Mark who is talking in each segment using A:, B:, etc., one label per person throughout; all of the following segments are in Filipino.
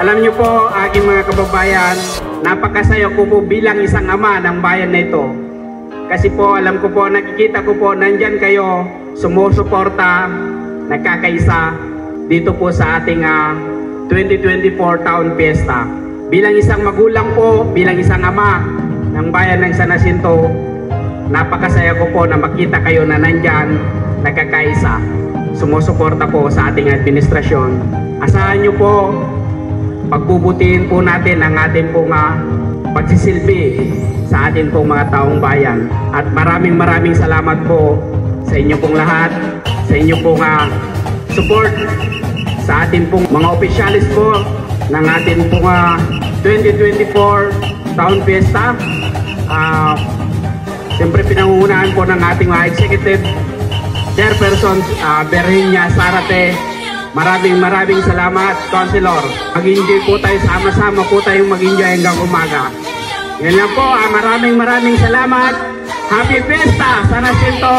A: Alam niyo po, aking mga kababayan, napakasaya ko po bilang isang ama ng bayan na ito. Kasi po, alam ko po, nakikita ko po, nandyan kayo, sumusuporta, nagkakaisa dito po sa ating 2024 Town Fiesta. Bilang isang magulang po, bilang isang ama ng bayan ng San Jacinto, napakasaya ko po na makita kayo na nandyan, nagkakaisa, sumusuporta po sa ating administrasyon. Asahan niyo po, pagbubutihin po natin ang ating pong pagsisilbi sa ating pong mga taong bayan. At maraming salamat po sa inyo pong lahat, sa inyo pong support sa ating pong mga opisyalis po ng ating pong 2024 Town Fiesta. Siyempre pinangungunahan po ng ating Executive Chairperson Virginia Zarate. Maraming salamat, Councilor. Mag-enjoy po tayo, sama-sama po tayong mag-enjoy hanggang umaga. Yan lang po, maraming salamat. Happy Fiesta, San Jacinto!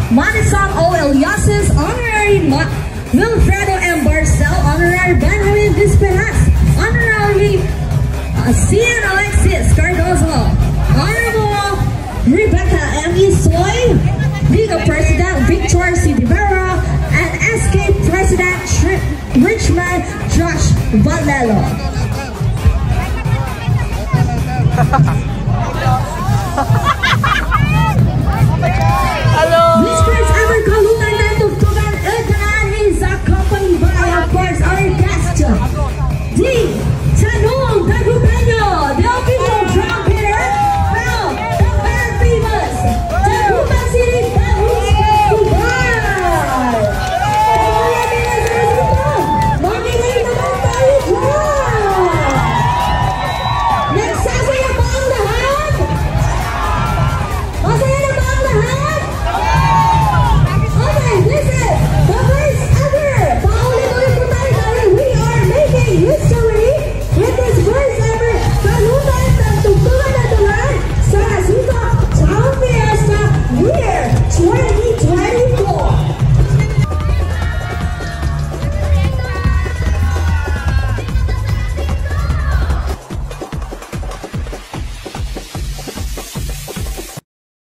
B: Manisang O. Eliases, Honorary Wilfredo M. Barcel, Honorary Benjamin Disperas, Honorary Cian Alexis Cardozo, Honorable Rebecca M. E. Soy, Legal President Victor C. Rivera, and SK President Richmond Josh Valelo.